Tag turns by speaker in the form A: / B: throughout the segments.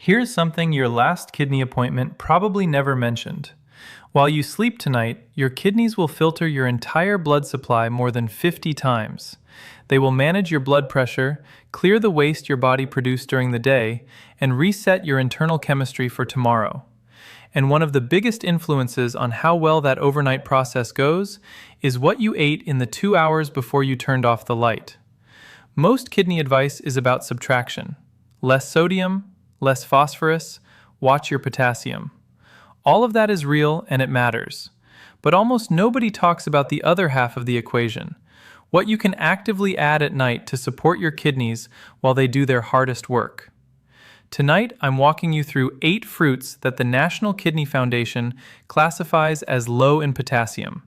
A: Here's something your last kidney appointment probably never mentioned. While you sleep tonight, your kidneys will filter your entire blood supply more than 50 times. They will manage your blood pressure, clear the waste your body produced during the day, and reset your internal chemistry for tomorrow. And one of the biggest influences on how well that overnight process goes is what you ate in the 2 hours before you turned off the light. Most kidney advice is about subtraction. Less sodium, less phosphorus, watch your potassium. All of that is real and it matters. But almost nobody talks about the other half of the equation, what you can actively add at night to support your kidneys while they do their hardest work. Tonight, I'm walking you through 8 fruits that the National Kidney Foundation classifies as low in potassium,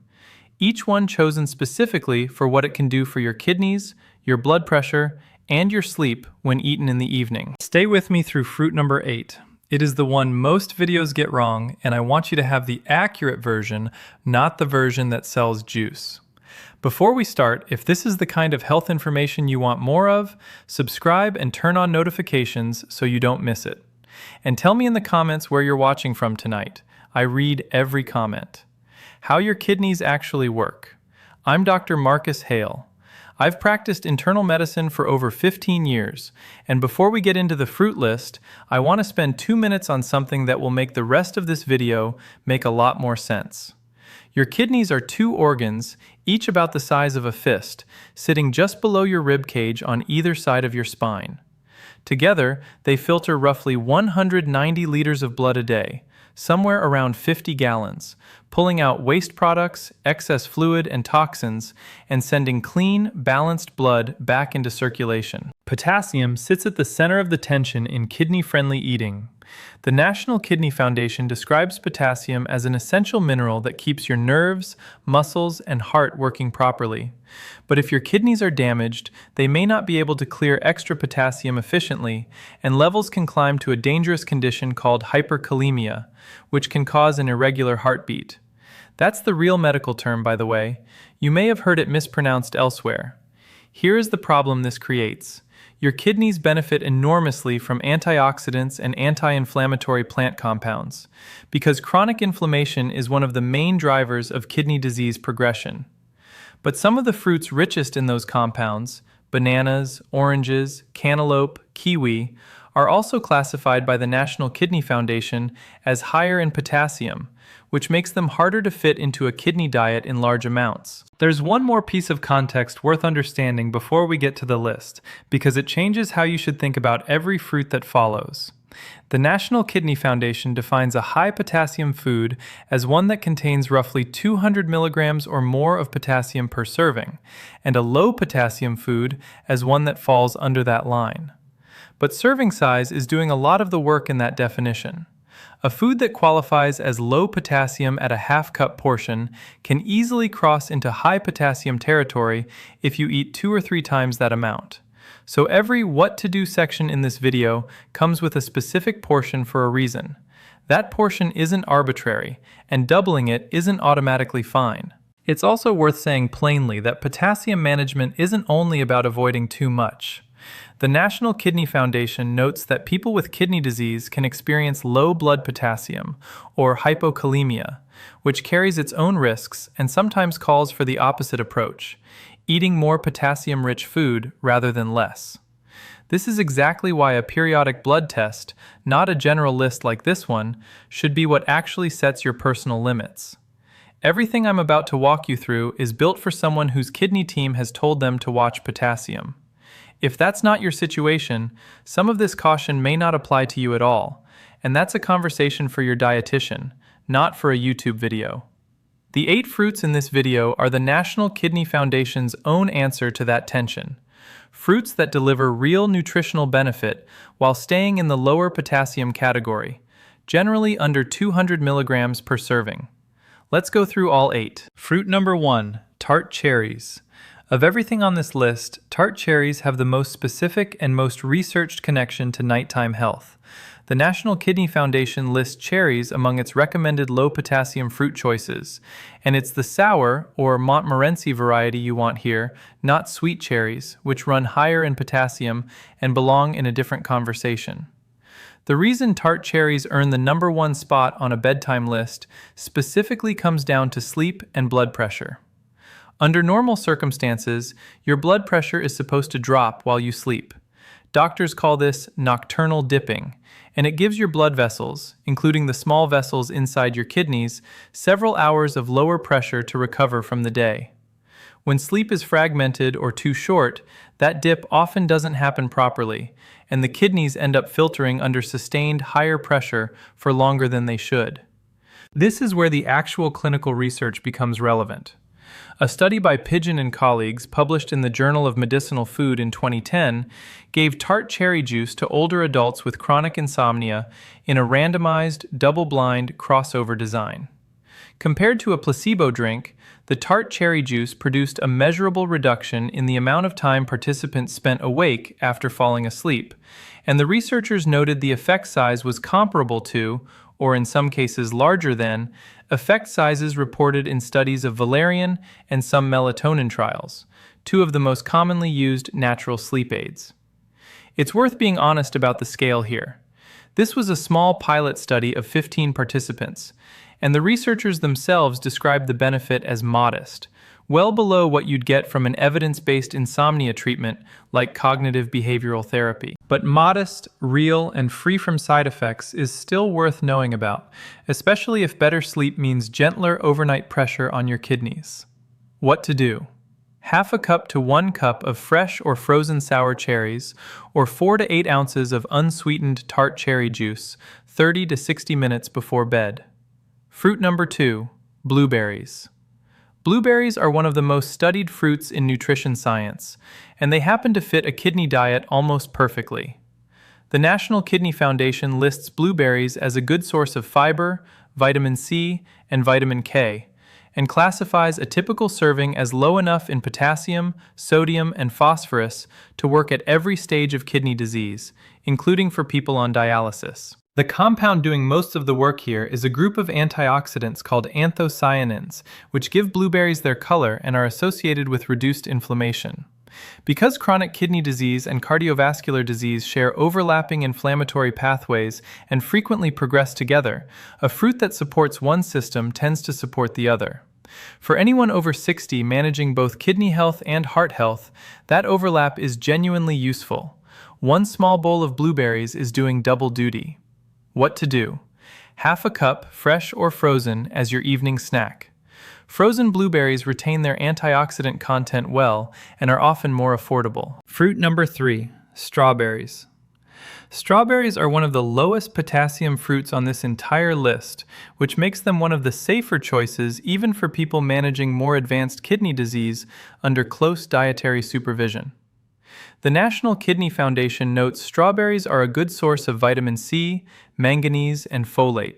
A: each one chosen specifically for what it can do for your kidneys, your blood pressure, and your sleep when eaten in the evening. Stay with me through fruit number 8. It is the one most videos get wrong, and I want you to have the accurate version, not the version that sells juice. Before we start, if this is the kind of health information you want more of, subscribe and turn on notifications so you don't miss it. And tell me in the comments where you're watching from tonight. I read every comment. How your kidneys actually work. I'm Dr. Marcus Hale. I've practiced internal medicine for over 15 years, and before we get into the fruit list, I want to spend 2 minutes on something that will make the rest of this video make a lot more sense. Your kidneys are 2 organs, each about the size of a fist, sitting just below your rib cage on either side of your spine. Together, they filter roughly 190 liters of blood a day, somewhere around 50 gallons, pulling out waste products, excess fluid, and toxins, and sending clean, balanced blood back into circulation. Potassium sits at the center of the tension in kidney-friendly eating. The National Kidney Foundation describes potassium as an essential mineral that keeps your nerves, muscles, and heart working properly. But if your kidneys are damaged, they may not be able to clear extra potassium efficiently, and levels can climb to a dangerous condition called hyperkalemia, which can cause an irregular heartbeat. That's the real medical term, by the way. You may have heard it mispronounced elsewhere. Here is the problem this creates. Your kidneys benefit enormously from antioxidants and anti-inflammatory plant compounds, because chronic inflammation is one of the main drivers of kidney disease progression. But some of the fruits richest in those compounds, bananas, oranges, cantaloupe, kiwi, are also classified by the National Kidney Foundation as higher in potassium, which makes them harder to fit into a kidney diet in large amounts. There's one more piece of context worth understanding before we get to the list, because it changes how you should think about every fruit that follows. The National Kidney Foundation defines a high potassium food as one that contains roughly 200 milligrams or more of potassium per serving, and a low potassium food as one that falls under that line. But serving size is doing a lot of the work in that definition. A food that qualifies as low potassium at a half-cup portion can easily cross into high potassium territory if you eat 2 or 3 times that amount. So every what to do section in this video comes with a specific portion for a reason. That portion isn't arbitrary, and doubling it isn't automatically fine. It's also worth saying plainly that potassium management isn't only about avoiding too much. The National Kidney Foundation notes that people with kidney disease can experience low blood potassium, or hypokalemia, which carries its own risks and sometimes calls for the opposite approach, eating more potassium-rich food rather than less. This is exactly why a periodic blood test, not a general list like this one, should be what actually sets your personal limits. Everything I'm about to walk you through is built for someone whose kidney team has told them to watch potassium. If that's not your situation, some of this caution may not apply to you at all, and that's a conversation for your dietitian, not for a YouTube video. The 8 fruits in this video are the National Kidney Foundation's own answer to that tension. Fruits that deliver real nutritional benefit while staying in the lower potassium category, generally under 200 milligrams per serving. Let's go through all 8. Fruit number 1, tart cherries. Of everything on this list, tart cherries have the most specific and most researched connection to nighttime health. The National Kidney Foundation lists cherries among its recommended low-potassium fruit choices, and it's the sour or Montmorency variety you want here, not sweet cherries, which run higher in potassium and belong in a different conversation. The reason tart cherries earn the #1 spot on a bedtime list specifically comes down to sleep and blood pressure. Under normal circumstances, your blood pressure is supposed to drop while you sleep. Doctors call this nocturnal dipping, and it gives your blood vessels, including the small vessels inside your kidneys, several hours of lower pressure to recover from the day. When sleep is fragmented or too short, that dip often doesn't happen properly, and the kidneys end up filtering under sustained higher pressure for longer than they should. This is where the actual clinical research becomes relevant. A study by Pigeon and colleagues, published in the Journal of Medicinal Food in 2010, gave tart cherry juice to older adults with chronic insomnia in a randomized, double-blind crossover design. Compared to a placebo drink, the tart cherry juice produced a measurable reduction in the amount of time participants spent awake after falling asleep, and the researchers noted the effect size was comparable to, or in some cases larger than, effect sizes reported in studies of valerian and some melatonin trials, two of the most commonly used natural sleep aids. It's worth being honest about the scale here. This was a small pilot study of 15 participants, and the researchers themselves described the benefit as modest, well below what you'd get from an evidence-based insomnia treatment like cognitive behavioral therapy. But modest, real, and free from side effects is still worth knowing about, especially if better sleep means gentler overnight pressure on your kidneys. What to do? Half a cup to 1 cup of fresh or frozen sour cherries, or 4 to 8 ounces of unsweetened tart cherry juice, 30 to 60 minutes before bed. Fruit number 2, blueberries. Blueberries are one of the most studied fruits in nutrition science, and they happen to fit a kidney diet almost perfectly. The National Kidney Foundation lists blueberries as a good source of fiber, vitamin C, and vitamin K, and classifies a typical serving as low enough in potassium, sodium, and phosphorus to work at every stage of kidney disease, including for people on dialysis. The compound doing most of the work here is a group of antioxidants called anthocyanins, which give blueberries their color and are associated with reduced inflammation. Because chronic kidney disease and cardiovascular disease share overlapping inflammatory pathways and frequently progress together, a fruit that supports one system tends to support the other. For anyone over 60 managing both kidney health and heart health, that overlap is genuinely useful. One small bowl of blueberries is doing double duty. What to do? Half a cup, fresh or frozen, as your evening snack. Frozen blueberries retain their antioxidant content well and are often more affordable. Fruit number 3, strawberries. Strawberries are one of the lowest potassium fruits on this entire list, which makes them one of the safer choices even for people managing more advanced kidney disease under close dietary supervision. The National Kidney Foundation notes strawberries are a good source of vitamin C, manganese, and folate,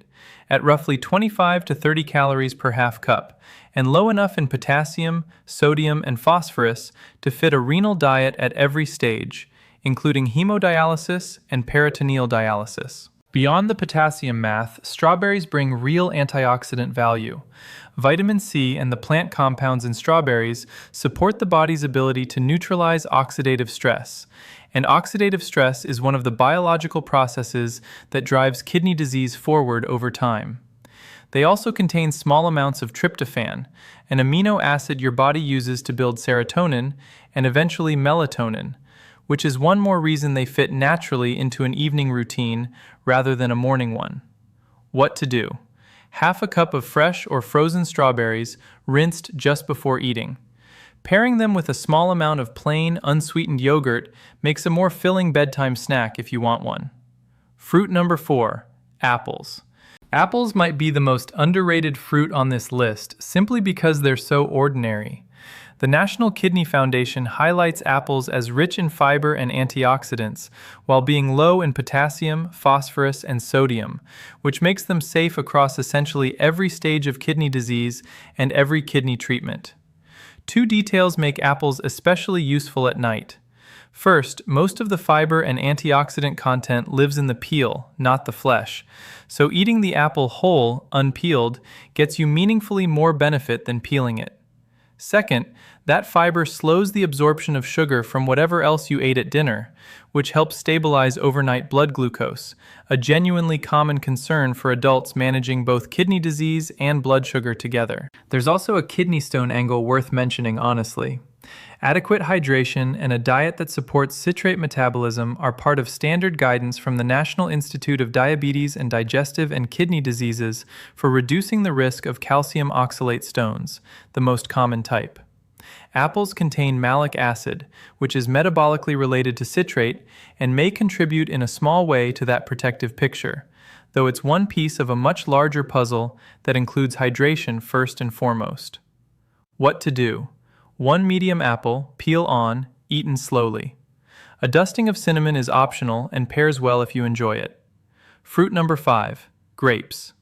A: at roughly 25 to 30 calories per half cup, and low enough in potassium, sodium, and phosphorus to fit a renal diet at every stage, including hemodialysis and peritoneal dialysis. Beyond the potassium math, strawberries bring real antioxidant value. Vitamin C and the plant compounds in strawberries support the body's ability to neutralize oxidative stress, and oxidative stress is one of the biological processes that drives kidney disease forward over time. They also contain small amounts of tryptophan, an amino acid your body uses to build serotonin and eventually melatonin, which is one more reason they fit naturally into an evening routine rather than a morning one. What to do? Half a cup of fresh or frozen strawberries, rinsed just before eating. Pairing them with a small amount of plain, unsweetened yogurt makes a more filling bedtime snack if you want one. Fruit number 4, apples. Apples might be the most underrated fruit on this list simply because they're so ordinary. The National Kidney Foundation highlights apples as rich in fiber and antioxidants, while being low in potassium, phosphorus, and sodium, which makes them safe across essentially every stage of kidney disease and every kidney treatment. 2 details make apples especially useful at night. First, most of the fiber and antioxidant content lives in the peel, not the flesh, so eating the apple whole, unpeeled, gets you meaningfully more benefit than peeling it. Second, that fiber slows the absorption of sugar from whatever else you ate at dinner, which helps stabilize overnight blood glucose, a genuinely common concern for adults managing both kidney disease and blood sugar together. There's also a kidney stone angle worth mentioning, honestly. Adequate hydration and a diet that supports citrate metabolism are part of standard guidance from the National Institute of Diabetes and Digestive and Kidney Diseases for reducing the risk of calcium oxalate stones, the most common type. Apples contain malic acid, which is metabolically related to citrate and may contribute in a small way to that protective picture, though it's one piece of a much larger puzzle that includes hydration first and foremost. What to do? 1 medium apple, peel on, eaten slowly. A dusting of cinnamon is optional and pairs well if you enjoy it. Fruit number 5, grapes.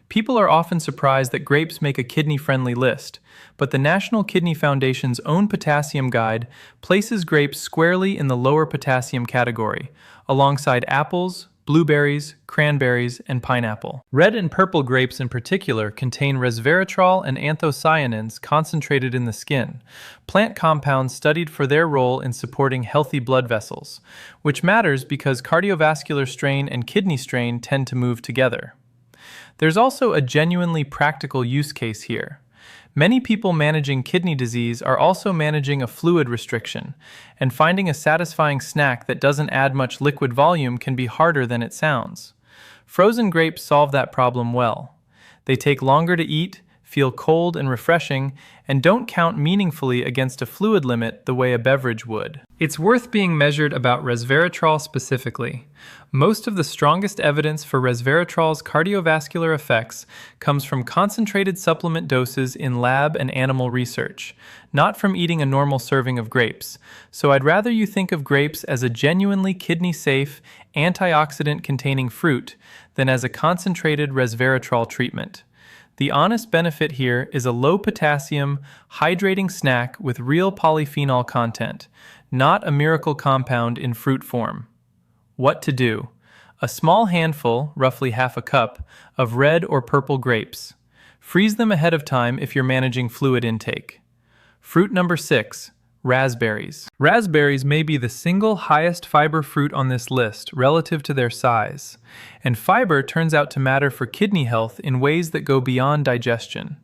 A: People are often surprised that grapes make a kidney-friendly list, but the National Kidney Foundation's own potassium guide places grapes squarely in the lower potassium category, alongside apples, blueberries, cranberries, and pineapple. Red and purple grapes in particular contain resveratrol and anthocyanins concentrated in the skin, plant compounds studied for their role in supporting healthy blood vessels, which matters because cardiovascular strain and kidney strain tend to move together. There's also a genuinely practical use case here. Many people managing kidney disease are also managing a fluid restriction, and finding a satisfying snack that doesn't add much liquid volume can be harder than it sounds. Frozen grapes solve that problem well. They take longer to eat, feel cold and refreshing, and don't count meaningfully against a fluid limit the way a beverage would. It's worth being measured about resveratrol specifically. Most of the strongest evidence for resveratrol's cardiovascular effects comes from concentrated supplement doses in lab and animal research, not from eating a normal serving of grapes, so I'd rather you think of grapes as a genuinely kidney-safe, antioxidant-containing fruit than as a concentrated resveratrol treatment. The honest benefit here is a low-potassium, hydrating snack with real polyphenol content, not a miracle compound in fruit form. What to do? A small handful, roughly half a cup, of red or purple grapes. Freeze them ahead of time if you're managing fluid intake. Fruit number 6, raspberries. Raspberries may be the single highest fiber fruit on this list relative to their size, and fiber turns out to matter for kidney health in ways that go beyond digestion.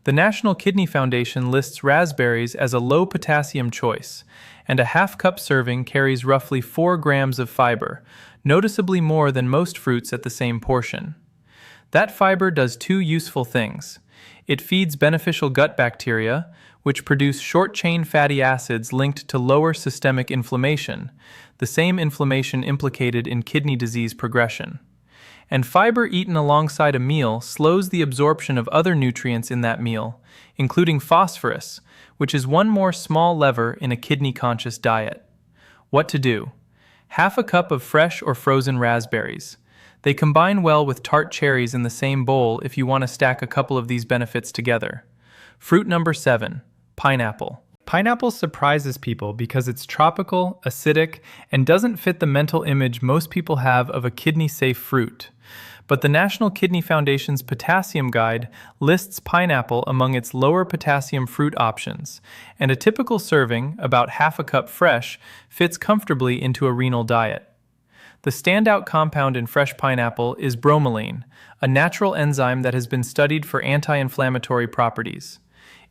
A: The National Kidney Foundation lists raspberries as a low-potassium choice, and a half-cup serving carries roughly 4 grams of fiber, noticeably more than most fruits at the same portion. That fiber does 2 useful things. It feeds beneficial gut bacteria, which produce short-chain fatty acids linked to lower systemic inflammation, the same inflammation implicated in kidney disease progression. And fiber eaten alongside a meal slows the absorption of other nutrients in that meal, including phosphorus, which is one more small lever in a kidney-conscious diet. What to do? Half a cup of fresh or frozen raspberries. They combine well with tart cherries in the same bowl if you want to stack a couple of these benefits together. Fruit number 7, pineapple. Pineapple surprises people because it's tropical, acidic, and doesn't fit the mental image most people have of a kidney-safe fruit. But the National Kidney Foundation's Potassium Guide lists pineapple among its lower potassium fruit options, and a typical serving, about half a cup fresh, fits comfortably into a renal diet. The standout compound in fresh pineapple is bromelain, a natural enzyme that has been studied for anti-inflammatory properties.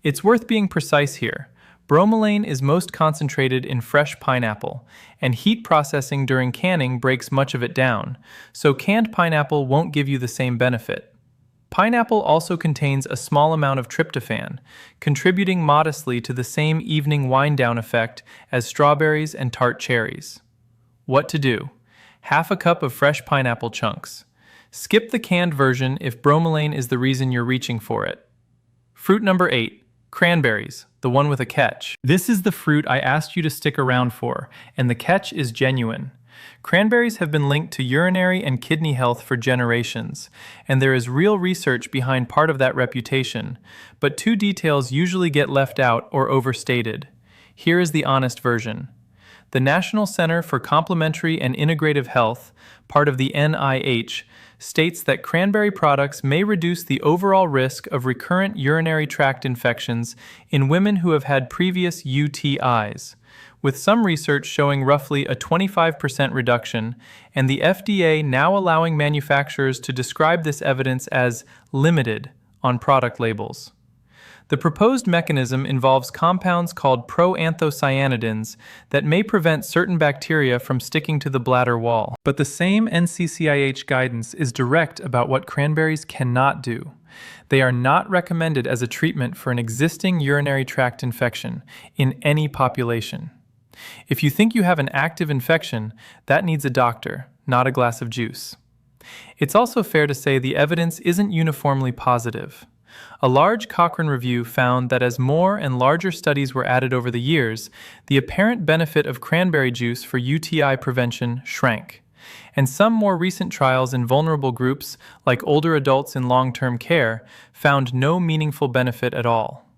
A: It's worth being precise here. Bromelain is most concentrated in fresh pineapple, and heat processing during canning breaks much of it down, so canned pineapple won't give you the same benefit. Pineapple also contains a small amount of tryptophan, contributing modestly to the same evening wind-down effect as strawberries and tart cherries. What to do? Half a cup of fresh pineapple chunks. Skip the canned version if bromelain is the reason you're reaching for it. Fruit number 8. Cranberries, the one with a catch. This is the fruit I asked you to stick around for, and the catch is genuine. Cranberries have been linked to urinary and kidney health for generations, and there is real research behind part of that reputation, but 2 details usually get left out or overstated. Here is the honest version. The National Center for Complementary and Integrative Health, part of the NIH, states that cranberry products may reduce the overall risk of recurrent urinary tract infections in women who have had previous UTIs, with some research showing roughly a 25% reduction, and the FDA now allowing manufacturers to describe this evidence as limited on product labels. The proposed mechanism involves compounds called proanthocyanidins that may prevent certain bacteria from sticking to the bladder wall. But the same NCCIH guidance is direct about what cranberries cannot do. They are not recommended as a treatment for an existing urinary tract infection in any population. If you think you have an active infection, that needs a doctor, not a glass of juice. It's also fair to say the evidence isn't uniformly positive. A large Cochrane review found that as more and larger studies were added over the years, the apparent benefit of cranberry juice for UTI prevention shrank. And some more recent trials in vulnerable groups, like older adults in long-term care, found no meaningful benefit at all.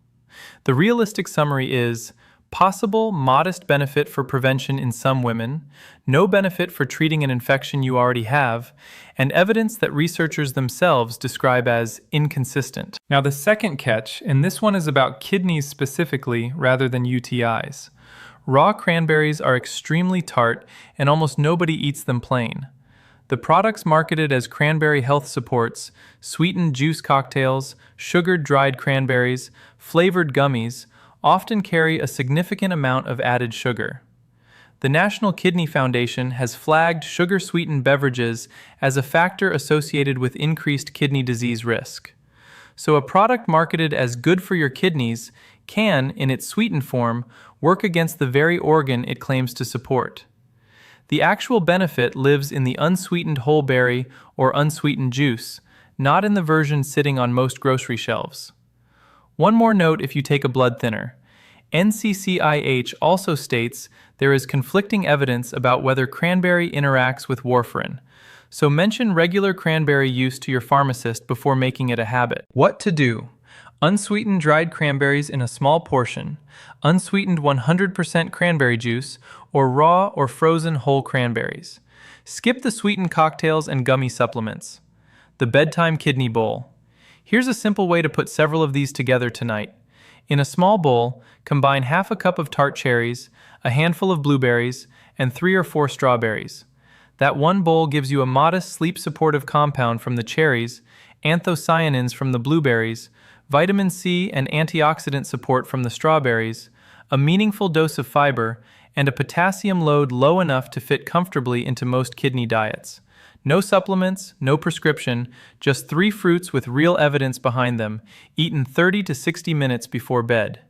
A: The realistic summary is: possible modest benefit for prevention in some women, no benefit for treating an infection you already have, and evidence that researchers themselves describe as inconsistent. Now, the second catch, and this one is about kidneys specifically rather than UTIs. Raw cranberries are extremely tart, and almost nobody eats them plain. The products marketed as cranberry health supports, sweetened juice cocktails, sugared dried cranberries, flavored gummies, often carry a significant amount of added sugar. The National Kidney Foundation has flagged sugar-sweetened beverages as a factor associated with increased kidney disease risk. So a product marketed as good for your kidneys can, in its sweetened form, work against the very organ it claims to support. The actual benefit lives in the unsweetened whole berry or unsweetened juice, not in the version sitting on most grocery shelves. One more note if you take a blood thinner. NCCIH also states there is conflicting evidence about whether cranberry interacts with warfarin, so mention regular cranberry use to your pharmacist before making it a habit. What to do? Unsweetened dried cranberries in a small portion, unsweetened 100% cranberry juice, or raw or frozen whole cranberries. Skip the sweetened cocktails and gummy supplements. The bedtime kidney bowl. Here's a simple way to put several of these together tonight. In a small bowl, combine half a cup of tart cherries, a handful of blueberries, and 3 or 4 strawberries. That one bowl gives you a modest sleep-supportive compound from the cherries, anthocyanins from the blueberries, vitamin C and antioxidant support from the strawberries, a meaningful dose of fiber, and a potassium load low enough to fit comfortably into most kidney diets. No supplements, no prescription, just 3 fruits with real evidence behind them, eaten 30 to 60 minutes before bed.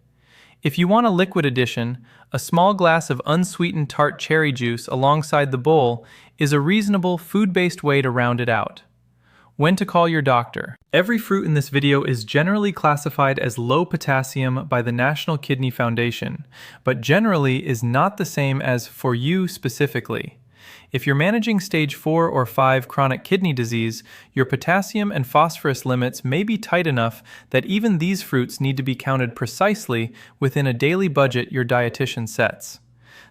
A: If you want a liquid addition, a small glass of unsweetened tart cherry juice alongside the bowl is a reasonable food-based way to round it out. When to call your doctor. Every fruit in this video is generally classified as low potassium by the National Kidney Foundation, but generally is not the same as for you specifically. If you're managing stage 4 or 5 chronic kidney disease, your potassium and phosphorus limits may be tight enough that even these fruits need to be counted precisely within a daily budget your dietitian sets.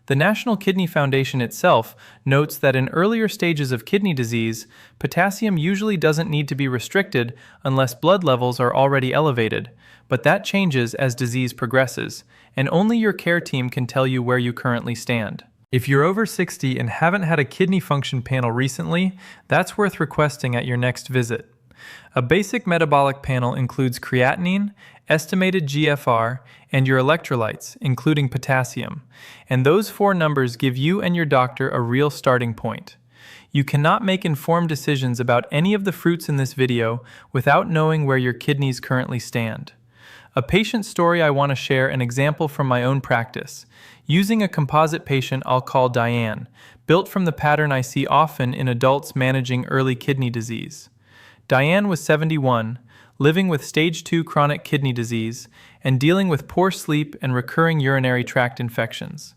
A: The National Kidney Foundation itself notes that in earlier stages of kidney disease, potassium usually doesn't need to be restricted unless blood levels are already elevated, but that changes as disease progresses, and only your care team can tell you where you currently stand. If you're over 60 and haven't had a kidney function panel recently, that's worth requesting at your next visit. A basic metabolic panel includes creatinine, estimated GFR, and your electrolytes, including potassium, and those 4 numbers give you and your doctor a real starting point. You cannot make informed decisions about any of the fruits in this video without knowing where your kidneys currently stand. A patient story I want to share an example from my own practice. Using a composite patient I'll call Diane, built from the pattern I see often in adults managing early kidney disease. Diane was 71, living with stage 2 chronic kidney disease, and dealing with poor sleep and recurring urinary tract infections.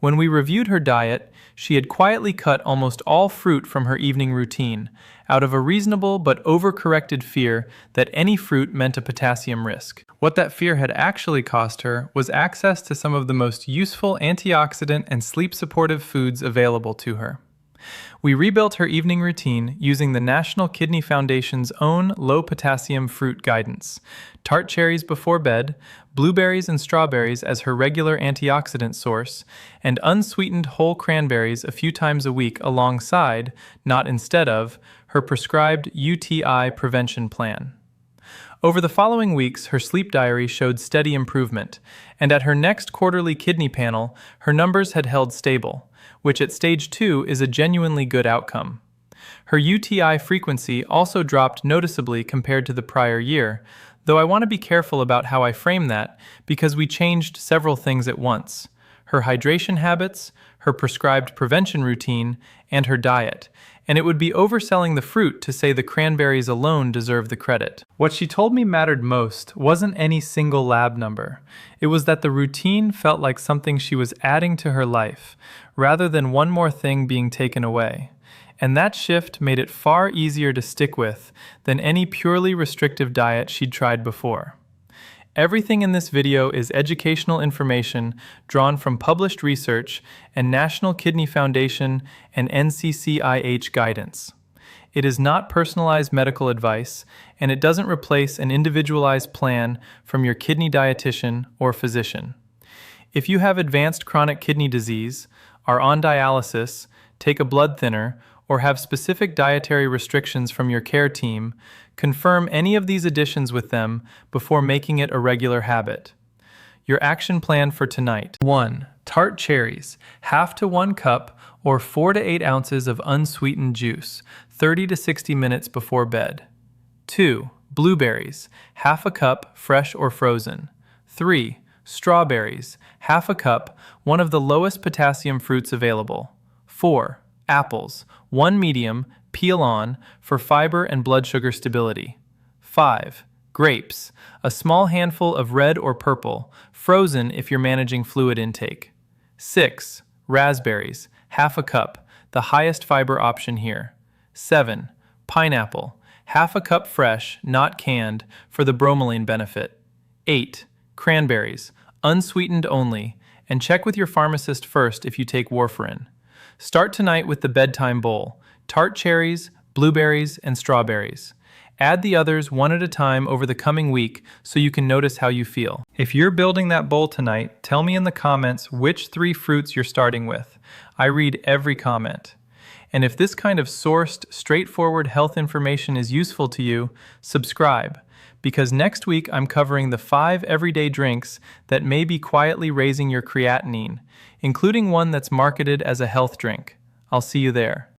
A: When we reviewed her diet, she had quietly cut almost all fruit from her evening routine, out of a reasonable but overcorrected fear that any fruit meant a potassium risk. What that fear had actually cost her was access to some of the most useful antioxidant and sleep-supportive foods available to her. We rebuilt her evening routine using the National Kidney Foundation's own low-potassium fruit guidance: tart cherries before bed, blueberries and strawberries as her regular antioxidant source, and unsweetened whole cranberries a few times a week alongside, not instead of, her prescribed UTI prevention plan. Over the following weeks, her sleep diary showed steady improvement, and at her next quarterly kidney panel, her numbers had held stable, which at stage 2 is a genuinely good outcome. Her UTI frequency also dropped noticeably compared to the prior year, though I want to be careful about how I frame that because we changed several things at once: her hydration habits, her prescribed prevention routine, and her diet, and it would be overselling the fruit to say the cranberries alone deserve the credit. What she told me mattered most wasn't any single lab number. It was that the routine felt like something she was adding to her life, rather than one more thing being taken away. And that shift made it far easier to stick with than any purely restrictive diet she'd tried before. Everything in this video is educational information drawn from published research and National Kidney Foundation and NCCIH guidance. It is not personalized medical advice, and it doesn't replace an individualized plan from your kidney dietitian or physician. If you have advanced chronic kidney disease, are on dialysis, take a blood thinner, or have specific dietary restrictions from your care team, confirm any of these additions with them before making it a regular habit. Your action plan for tonight: 1. Tart cherries, half to 1 cup or 4 to 8 ounces of unsweetened juice, 30 to 60 minutes before bed. 2. Blueberries, half a cup, fresh or frozen. 3. Strawberries, half a cup, one of the lowest potassium fruits available. 4. Apples, 1 medium, peel on, for fiber and blood sugar stability. 5. Grapes, a small handful of red or purple, frozen if you're managing fluid intake. 6. Raspberries, half a cup, the highest fiber option here. 7. Pineapple, half a cup fresh, not canned, for the bromelain benefit. 8. Cranberries, unsweetened only, and check with your pharmacist first if you take warfarin. Start tonight with the bedtime bowl: tart cherries, blueberries, and strawberries. Add the others one at a time over the coming week so you can notice how you feel. If you're building that bowl tonight, tell me in the comments which 3 fruits you're starting with. I read every comment. And if this kind of sourced, straightforward health information is useful to you, subscribe, because next week I'm covering the 5 everyday drinks that may be quietly raising your creatinine, including one that's marketed as a health drink. I'll see you there.